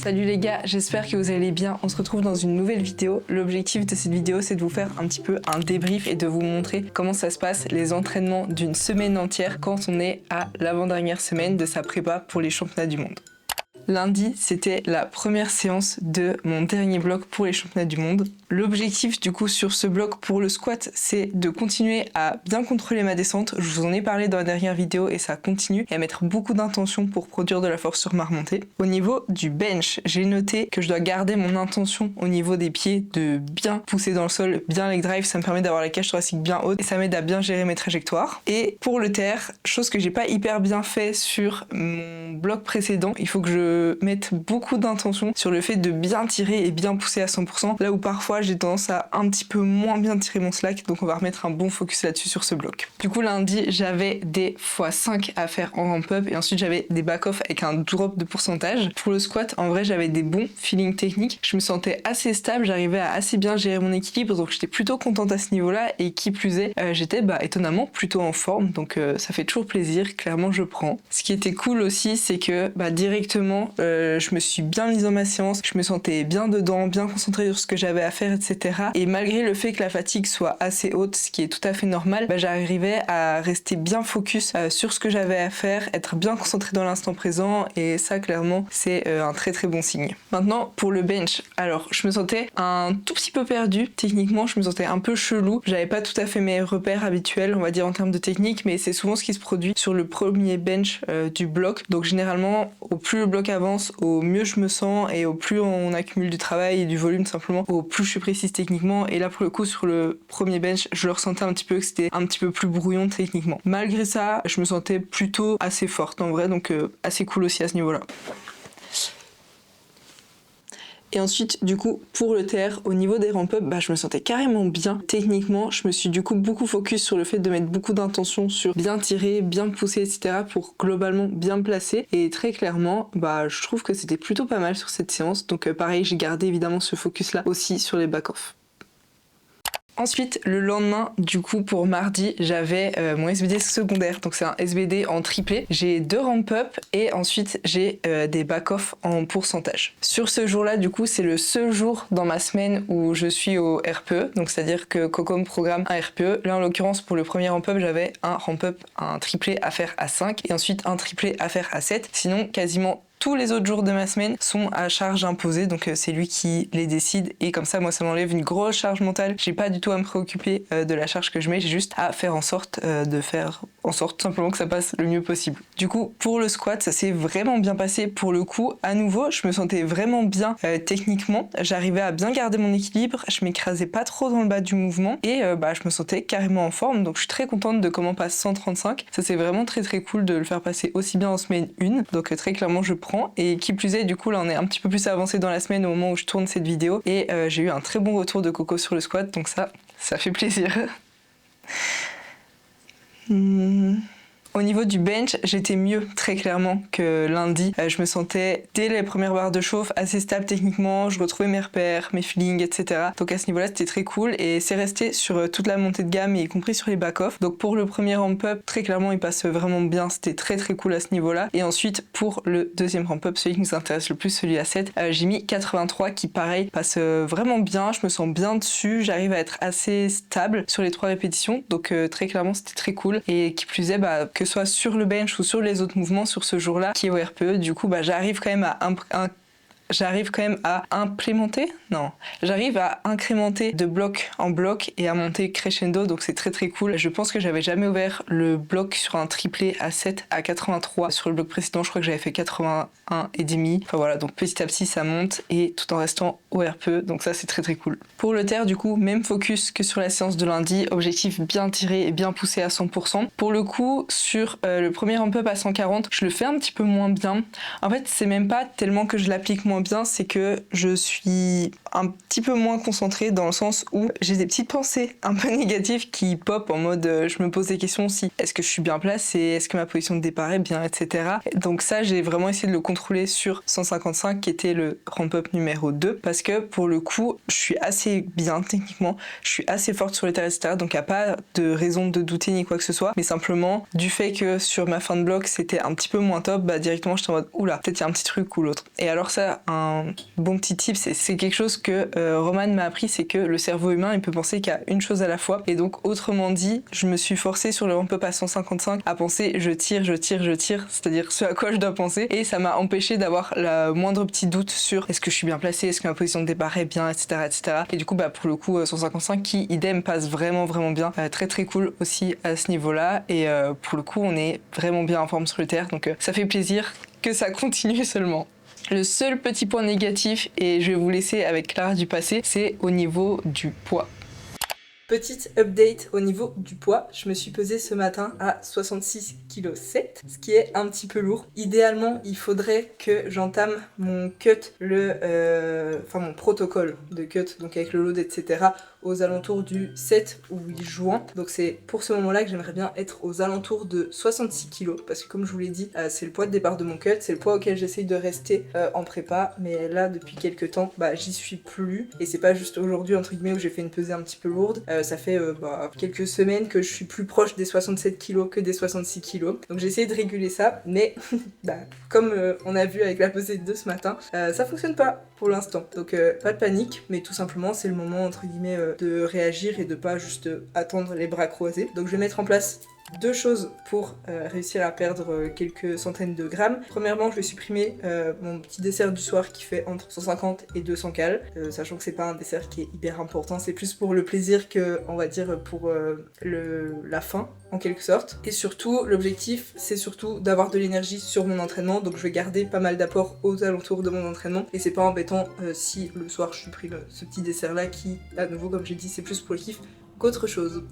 Salut les gars, j'espère que vous allez bien. On se retrouve dans une nouvelle vidéo. L'objectif de cette vidéo, c'est de vous faire un petit peu un débrief et de vous montrer comment ça se passe les entraînements d'une semaine entière quand on est à l'avant-dernière semaine de sa prépa pour les championnats du monde. Lundi, c'était la première séance de mon dernier bloc pour les championnats du monde. L'objectif du coup sur ce bloc pour le squat, c'est de continuer à bien contrôler ma descente. Je vous en ai parlé dans la dernière vidéo et ça continue, et à mettre beaucoup d'intention pour produire de la force sur ma remontée. Au niveau du bench, j'ai noté que je dois garder mon intention au niveau des pieds de bien pousser dans le sol, bien leg drive, ça me permet d'avoir la cage thoracique bien haute et ça m'aide à bien gérer mes trajectoires. Et pour le terre, chose que j'ai pas hyper bien fait sur mon bloc précédent, il faut que je mette beaucoup d'intention sur le fait de bien tirer et bien pousser à 100%, là où parfois j'ai tendance à un petit peu moins bien tirer mon slack, donc on va remettre un bon focus là-dessus sur ce bloc. Du coup lundi, j'avais des x5 à faire en ramp-up et ensuite j'avais des back-off avec un drop de pourcentage. Pour le squat, en vrai j'avais des bons feelings techniques, je me sentais assez stable, j'arrivais à assez bien gérer mon équilibre, donc j'étais plutôt contente à ce niveau-là, et qui plus est, j'étais étonnamment plutôt en forme, donc ça fait toujours plaisir, clairement je prends. Ce qui était cool aussi, c'est que directement je me suis bien mise dans ma séance, je me sentais bien dedans, bien concentrée sur ce que j'avais à faire, etc. Et malgré le fait que la fatigue soit assez haute, ce qui est tout à fait normal, j'arrivais à rester bien focus sur ce que j'avais à faire, être bien concentrée dans l'instant présent, et ça clairement c'est un très très bon signe. Maintenant pour le bench, alors je me sentais un tout petit peu perdue, techniquement je me sentais un peu chelou, j'avais pas tout à fait mes repères habituels on va dire en termes de technique, mais c'est souvent ce qui se produit sur le premier bench du bloc, donc généralement au plus le bloc avance, au mieux je me sens, et au plus on accumule du travail et du volume simplement, au plus je suis précise techniquement. Et là pour le coup sur le premier bench, je le ressentais un petit peu que c'était un petit peu plus brouillon techniquement. Malgré ça, je me sentais plutôt assez forte en vrai, donc assez cool aussi à ce niveau-là. Et ensuite, du coup, pour le TR, au niveau des ramp-up, je me sentais carrément bien. Techniquement, je me suis du coup beaucoup focus sur le fait de mettre beaucoup d'intention sur bien tirer, bien pousser, etc. pour globalement bien me placer. Et très clairement, je trouve que c'était plutôt pas mal sur cette séance. Donc pareil, j'ai gardé évidemment ce focus-là aussi sur les back-off. Ensuite, le lendemain, du coup, pour mardi, j'avais mon SBD secondaire. Donc c'est un SBD en triplé. J'ai 2 ramp-up et ensuite j'ai des back-off en pourcentage. Sur ce jour-là, du coup, c'est le seul jour dans ma semaine où je suis au RPE. Donc c'est-à-dire que Coco me programme un RPE. Là, en l'occurrence, pour le premier ramp-up, j'avais un ramp-up, un triplé à faire à 5 et ensuite un triplé à faire à 7. Sinon, quasiment tous les autres jours de ma semaine sont à charge imposée, donc c'est lui qui les décide, et comme ça moi ça m'enlève une grosse charge mentale. J'ai pas du tout à me préoccuper de la charge que je mets, j'ai juste à faire en sorte simplement que ça passe le mieux possible. Du coup pour le squat, ça s'est vraiment bien passé pour le coup. À nouveau, je me sentais vraiment bien techniquement, j'arrivais à bien garder mon équilibre, je m'écrasais pas trop dans le bas du mouvement, et je me sentais carrément en forme, donc je suis très contente de comment passe 135. Ça c'est vraiment très très cool de le faire passer aussi bien en semaine 1, donc très clairement je prends. Et qui plus est, du coup là on est un petit peu plus avancé dans la semaine au moment où je tourne cette vidéo, et j'ai eu un très bon retour de Coco sur le squat, donc ça fait plaisir. Au niveau du bench, j'étais mieux très clairement que lundi. Je me sentais dès les premières barres de chauffe assez stable techniquement, je retrouvais mes repères, mes feelings, etc. Donc à ce niveau-là c'était très cool, et c'est resté sur toute la montée de gamme, y compris sur les back-off. Donc pour le premier ramp-up, très clairement il passe vraiment bien, c'était très très cool à ce niveau-là. Et ensuite pour le deuxième ramp-up, celui qui nous intéresse le plus, celui à 7, j'ai mis 83 qui pareil passe vraiment bien, je me sens bien dessus, j'arrive à être assez stable sur les 3 répétitions, donc très clairement c'était très cool. Et qui plus est, que soit sur le bench ou sur les autres mouvements sur ce jour-là qui est au RPE, du coup j'arrive quand même à incrémenter de bloc en bloc et à monter crescendo, donc c'est très très cool. Je pense que j'avais jamais ouvert le bloc sur un triplé à 7 à 83. Sur le bloc précédent, je crois que j'avais fait 81 et demi. Enfin voilà, donc petit à petit ça monte, et tout en restant au RPE, donc ça c'est très très cool. Pour le terre, du coup, même focus que sur la séance de lundi, objectif bien tiré et bien poussé à 100%. Pour le coup, sur le premier ramp-up à 140, je le fais un petit peu moins bien. En fait, c'est même pas tellement que je l'applique moins bien, c'est que je suis un petit peu moins concentrée, dans le sens où j'ai des petites pensées un peu négatives qui pop en mode je me pose des questions si est-ce que je suis bien placée, est-ce que ma position de départ est bien, etc. Donc ça j'ai vraiment essayé de le contrôler sur 155 qui était le ramp-up numéro 2, parce que pour le coup je suis assez bien techniquement, je suis assez forte sur les terres, etc. Donc il n'y a pas de raison de douter ni quoi que ce soit, mais simplement du fait que sur ma fin de bloc c'était un petit peu moins top, directement j'étais en mode oula, peut-être il y a un petit truc ou l'autre. Et alors ça un bon petit tip, c'est quelque chose que Roman m'a appris, c'est que le cerveau humain il peut penser qu'à une chose à la fois, et donc autrement dit je me suis forcée sur le ramp-up à 155 à penser je tire, c'est-à-dire ce à quoi je dois penser, et ça m'a empêché d'avoir le moindre petit doute sur est-ce que je suis bien placée, est-ce que ma position de départ est bien, etc. Et du coup pour le coup 155 qui idem passe vraiment bien, très cool aussi à ce niveau-là, et pour le coup on est vraiment bien en forme sur le terre, donc ça fait plaisir que ça continue seulement. Le seul petit point négatif, et je vais vous laisser avec Clara du passé, c'est au niveau du poids. Petite update au niveau du poids, je me suis pesée ce matin à 66,7 kg, ce qui est un petit peu lourd. Idéalement, il faudrait que j'entame mon cut, mon protocole de cut, donc avec le load, etc., aux alentours du 7 ou 8 juin. Donc c'est pour ce moment-là que j'aimerais bien être aux alentours de 66 kg, parce que comme je vous l'ai dit, c'est le poids de départ de mon cut, c'est le poids auquel j'essaye de rester en prépa, mais là depuis quelques temps, j'y suis plus, et c'est pas juste aujourd'hui entre guillemets où j'ai fait une pesée un petit peu lourde. Ça fait quelques semaines que je suis plus proche des 67 kg que des 66 kg. Donc j'ai essayé de réguler ça, mais comme on a vu avec la pesée de ce matin, ça fonctionne pas pour l'instant. Donc pas de panique, mais tout simplement c'est le moment entre guillemets de réagir et de pas juste attendre les bras croisés. Donc je vais mettre en place deux choses pour réussir à perdre quelques centaines de grammes. Premièrement, je vais supprimer mon petit dessert du soir qui fait entre 150 et 200 cales, sachant que c'est pas un dessert qui est hyper important, c'est plus pour le plaisir que, on va dire, pour la faim en quelque sorte. Et surtout, l'objectif c'est surtout d'avoir de l'énergie sur mon entraînement, donc je vais garder pas mal d'apports aux alentours de mon entraînement, et c'est pas embêtant si le soir je supprime ce petit dessert là qui, à nouveau comme j'ai dit, c'est plus pour le kiff qu'autre chose.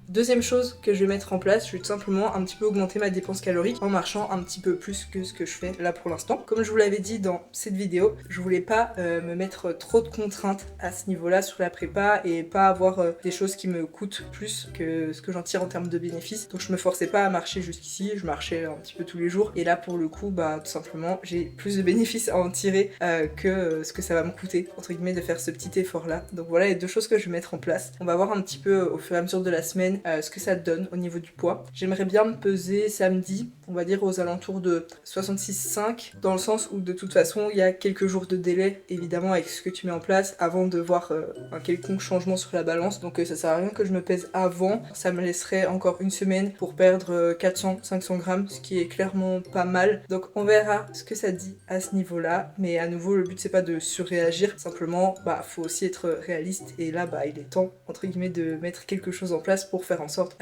Deuxième chose que je vais mettre en place, je vais tout simplement un petit peu augmenter ma dépense calorique en marchant un petit peu plus que ce que je fais là pour l'instant. Comme je vous l'avais dit dans cette vidéo, je voulais pas me mettre trop de contraintes à ce niveau-là sur la prépa et pas avoir des choses qui me coûtent plus que ce que j'en tire en termes de bénéfices. Donc je me forçais pas à marcher jusqu'ici, je marchais un petit peu tous les jours, et là pour le coup tout simplement j'ai plus de bénéfices à en tirer que ce que ça va me coûter entre guillemets de faire ce petit effort là. Donc voilà les deux choses que je vais mettre en place. On va voir un petit peu au fur et à mesure de la semaine ce que ça donne au niveau du poids. J'aimerais bien me peser samedi, on va dire aux alentours de 66,5, dans le sens où de toute façon il y a quelques jours de délai évidemment avec ce que tu mets en place avant de voir un quelconque changement sur la balance, donc ça sert à rien que je me pèse avant, ça me laisserait encore une semaine pour perdre 400-500 grammes, ce qui est clairement pas mal. Donc on verra ce que ça dit à ce niveau là, mais à nouveau le but c'est pas de surréagir, simplement faut aussi être réaliste, et là il est temps entre guillemets de mettre quelque chose en place pour faire en sorte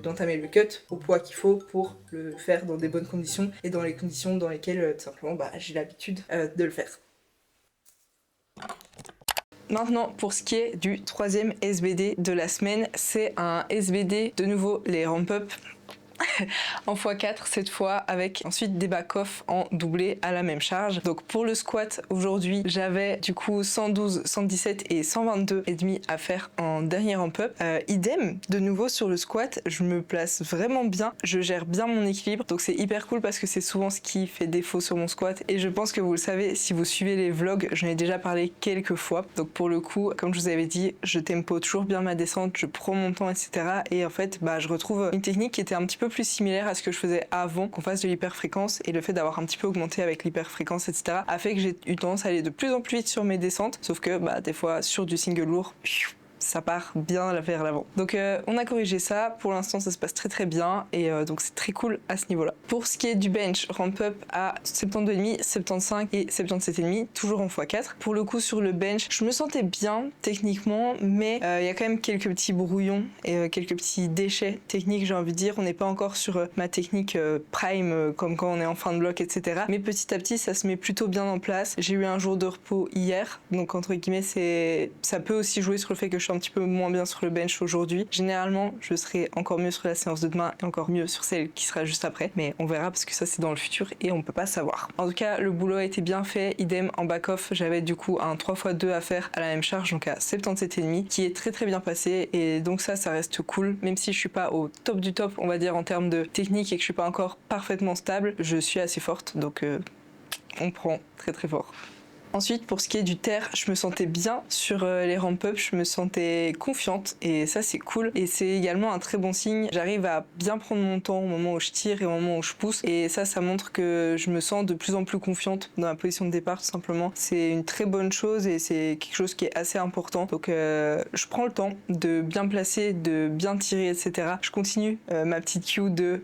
d'entamer le cut au poids qu'il faut pour le faire dans des bonnes conditions et dans les conditions dans lesquelles tout simplement j'ai l'habitude de le faire. Maintenant, pour ce qui est du troisième SBD de la semaine, c'est un SBD, de nouveau les ramp-up en x4 cette fois, avec ensuite des back-off en doublé à la même charge. Donc pour le squat aujourd'hui j'avais du coup 112, 117 et 122 et demi à faire en dernier ramp-up. Idem de nouveau sur le squat, je me place vraiment bien, je gère bien mon équilibre, donc c'est hyper cool parce que c'est souvent ce qui fait défaut sur mon squat, et je pense que vous le savez si vous suivez les vlogs, j'en ai déjà parlé quelques fois. Donc pour le coup, comme je vous avais dit, je tempo toujours bien ma descente, je prends mon temps, etc. Et en fait je retrouve une technique qui était un petit peu plus similaire à ce que je faisais avant qu'on fasse de l'hyperfréquence, et le fait d'avoir un petit peu augmenté avec l'hyperfréquence, etc. a fait que j'ai eu tendance à aller de plus en plus vite sur mes descentes, sauf que des fois sur du single lourd ça part bien vers l'avant. Donc on a corrigé ça, pour l'instant ça se passe très bien, et donc c'est très cool à ce niveau-là. Pour ce qui est du bench, ramp up à 72,5, 75 et 77,5, toujours en x4. Pour le coup sur le bench, je me sentais bien techniquement, mais il y a quand même quelques petits brouillons et quelques petits déchets techniques, j'ai envie de dire. On n'est pas encore sur ma technique prime comme quand on est en fin de bloc, etc. Mais petit à petit ça se met plutôt bien en place. J'ai eu un jour de repos hier, donc entre guillemets ça peut aussi jouer sur le fait que je suis un petit peu moins bien sur le bench aujourd'hui. Généralement, je serai encore mieux sur la séance de demain et encore mieux sur celle qui sera juste après, mais on verra parce que ça c'est dans le futur et on peut pas savoir. En tout cas, le boulot a été bien fait. Idem en back-off, j'avais du coup un 3x2 à faire à la même charge, donc à 77,5, qui est très bien passé, et donc ça reste cool. Même si je suis pas au top du top, on va dire en termes de technique, et que je suis pas encore parfaitement stable, je suis assez forte, donc on prend très fort. Ensuite, pour ce qui est du terre, je me sentais bien sur les ramp-up, je me sentais confiante et ça c'est cool. Et c'est également un très bon signe. J'arrive à bien prendre mon temps au moment où je tire et au moment où je pousse. Et ça montre que je me sens de plus en plus confiante dans la position de départ tout simplement. C'est une très bonne chose et c'est quelque chose qui est assez important. Donc je prends le temps de bien placer, de bien tirer, etc. Je continue ma petite cue de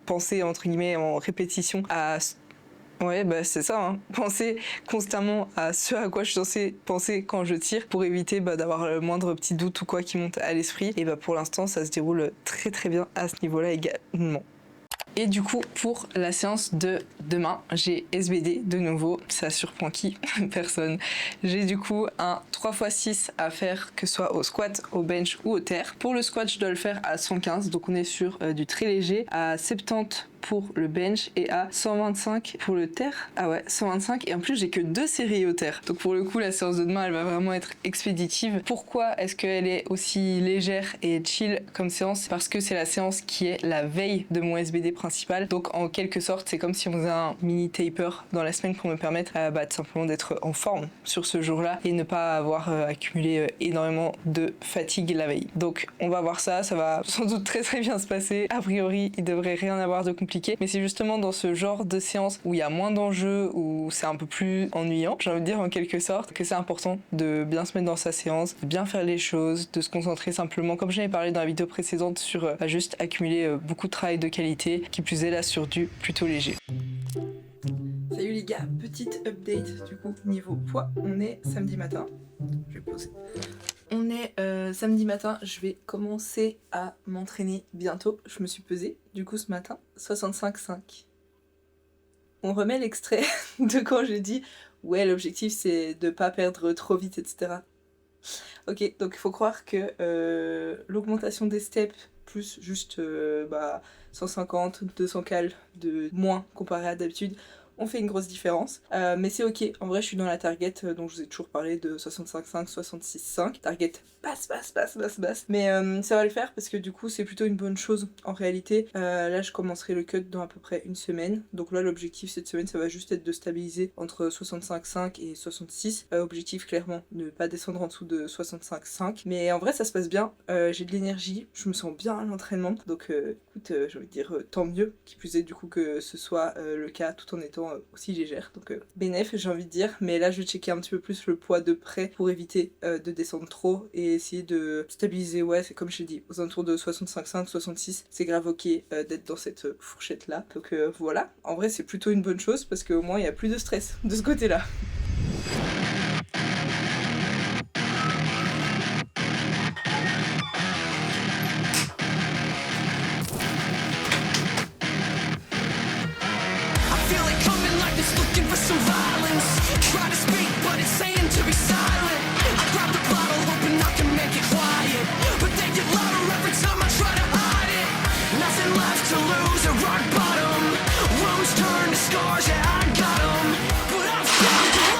penser entre guillemets en répétition à... Ouais, bah c'est ça, hein. Penser constamment à ce à quoi je suis censée penser quand je tire pour éviter d'avoir le moindre petit doute ou quoi qui monte à l'esprit. Et pour l'instant, ça se déroule très très bien à ce niveau-là également. Et du coup, pour la séance de demain, j'ai SBD de nouveau. Ça surprend qui? Personne. J'ai du coup un 3x6 à faire, que ce soit au squat, au bench ou au terre. Pour le squat, je dois le faire à 115, donc on est sur du très léger, à 70 pour le bench et à 125 pour le terre. Ah ouais, 125, et en plus j'ai que 2 séries au terre. Donc pour le coup, la séance de demain, elle va vraiment être expéditive. Pourquoi est-ce qu'elle est aussi légère et chill comme séance? Parce que c'est la séance qui est la veille de mon SBD principal. Donc en quelque sorte, c'est comme si on faisait un mini taper dans la semaine pour me permettre tout simplement d'être en forme sur ce jour-là et ne pas avoir accumulé énormément de fatigue la veille. Donc on va voir ça va sans doute très très bien se passer. A priori, il devrait rien avoir de compliqué, mais c'est justement dans ce genre de séance où il y a moins d'enjeux, où c'est un peu plus ennuyant, j'ai envie de dire en quelque sorte, que c'est important de bien se mettre dans sa séance, de bien faire les choses, de se concentrer simplement, comme j'en ai parlé dans la vidéo précédente, sur juste accumuler beaucoup de travail de qualité, qui plus est là sur du plutôt léger. Salut les gars, petite update du coup niveau poids, on est samedi matin, je vais poser. On est samedi matin, je vais commencer à m'entraîner bientôt. Je me suis pesée du coup ce matin, 65,5. On remet l'extrait de quand j'ai dit ouais, l'objectif c'est de pas perdre trop vite, etc. Ok, donc il faut croire que l'augmentation des steps plus juste 150, 200 cales de moins comparé à d'habitude, on fait une grosse différence, mais c'est ok. En vrai, je suis dans la target dont je vous ai toujours parlé de 65,5, 66,5. Target basse, mais ça va le faire parce que du coup, c'est plutôt une bonne chose en réalité. Là, je commencerai le cut dans à peu près une semaine. Donc là, l'objectif cette semaine, ça va juste être de stabiliser entre 65,5 et 66. Objectif clairement, ne pas descendre en dessous de 65,5. Mais en vrai, ça se passe bien. J'ai de l'énergie, je me sens bien à l'entraînement. Donc écoute, j'ai envie de dire tant mieux. Qui plus est du coup que ce soit le cas tout en étant aussi légère, donc bénéf j'ai envie de dire, mais là je vais checker un petit peu plus le poids de près pour éviter de descendre trop et essayer de stabiliser, ouais c'est comme je l'ai dit, aux alentours de 65,5, 66, c'est grave ok d'être dans cette fourchette là, donc voilà, en vrai c'est plutôt une bonne chose parce qu'au moins il n'y a plus de stress de ce côté là. Try to speak, but it's saying to be silent. I grab the bottle, hoping I can make it quiet, but they get louder every time I try to hide it. Nothing left to lose at rock bottom. Wounds turn to scars, yeah I got 'em, but I've found the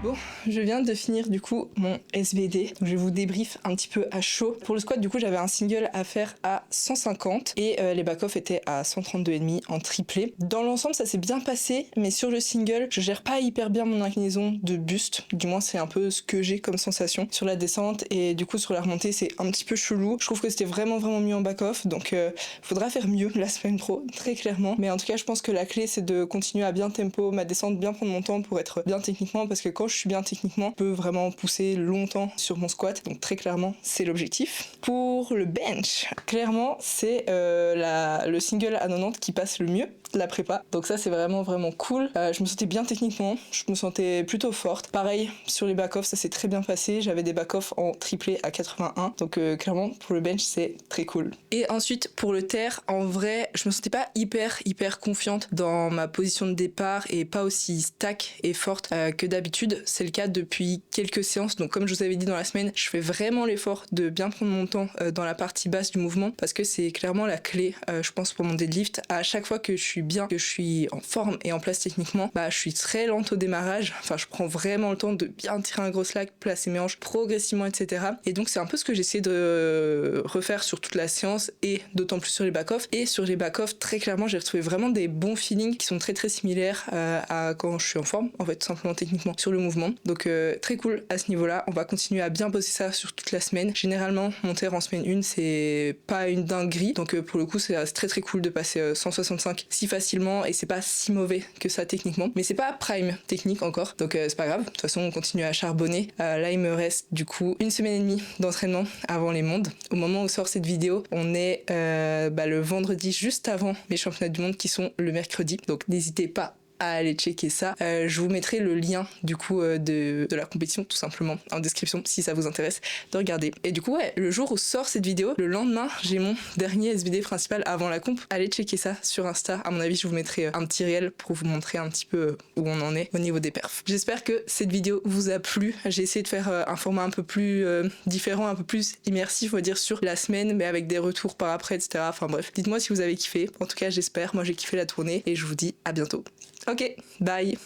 Bon, je viens de finir du coup mon SVD, donc je vais vous débrief un petit peu à chaud. Pour le squat du coup j'avais un single à faire à 150 et les back-off étaient à 132,5 en triplé. Dans l'ensemble ça s'est bien passé, mais sur le single je gère pas hyper bien mon inclinaison de buste, du moins c'est un peu ce que j'ai comme sensation sur la descente, et du coup sur la remontée c'est un petit peu chelou. Je trouve que c'était vraiment mieux en back-off, donc faudra faire mieux la semaine pro, très clairement. Mais en tout cas je pense que la clé c'est de continuer à bien tempo ma descente, bien prendre mon temps pour être bien techniquement, parce que quand je suis bien techniquement, je peux vraiment pousser longtemps sur mon squat, donc très clairement c'est l'objectif. Pour le bench, clairement c'est le single à 90 qui passe le mieux la prépa, donc ça c'est vraiment cool. Je me sentais bien techniquement, je me sentais plutôt forte. Pareil sur les back-off, ça s'est très bien passé, j'avais des back-off en triplé à 81, donc clairement pour le bench c'est très cool. Et ensuite pour le terre, en vrai je me sentais pas hyper confiante dans ma position de départ et pas aussi stack et forte que d'habitude. C'est le cas depuis quelques séances, donc comme je vous avais dit dans la semaine, je fais vraiment l'effort de bien prendre mon temps dans la partie basse du mouvement, parce que c'est clairement la clé je pense pour mon deadlift. À chaque fois que je suis bien, que je suis en forme et en place techniquement, je suis très lente au démarrage, enfin je prends vraiment le temps de bien tirer un gros slack, placer mes hanches progressivement, etc. Et donc c'est un peu ce que j'essaie de refaire sur toute la séance, et d'autant plus sur les back-off. Et sur les back-off, très clairement j'ai retrouvé vraiment des bons feelings qui sont très similaires à quand je suis en forme, en fait, tout simplement techniquement sur le mouvement. Donc très cool à ce niveau-là. On va continuer à bien bosser ça sur toute la semaine. Généralement monter en semaine 1 c'est pas une dinguerie, donc pour le coup c'est très cool de passer 165 si facilement, et c'est pas si mauvais que ça techniquement, mais c'est pas prime technique encore, donc c'est pas grave. De toute façon on continue à charbonner. Là il me reste du coup 1 semaine et demie d'entraînement avant les mondes. Au moment où sort cette vidéo, on est le vendredi juste avant mes championnats du monde qui sont le mercredi, donc n'hésitez pas à aller checker ça. Je vous mettrai le lien du coup de la compétition tout simplement en description si ça vous intéresse de regarder. Et du coup le jour où sort cette vidéo, le lendemain j'ai mon dernier SVD principal avant la comp. Allez checker ça sur Insta, à mon avis je vous mettrai un petit réel pour vous montrer un petit peu où on en est au niveau des perfs. J'espère que cette vidéo vous a plu. J'ai essayé de faire un format un peu plus différent, un peu plus immersif on va dire sur la semaine, mais avec des retours par après, etc. Enfin bref, dites-moi si vous avez kiffé. En tout cas j'espère, moi j'ai kiffé la tournée et je vous dis à bientôt. Ok, bye.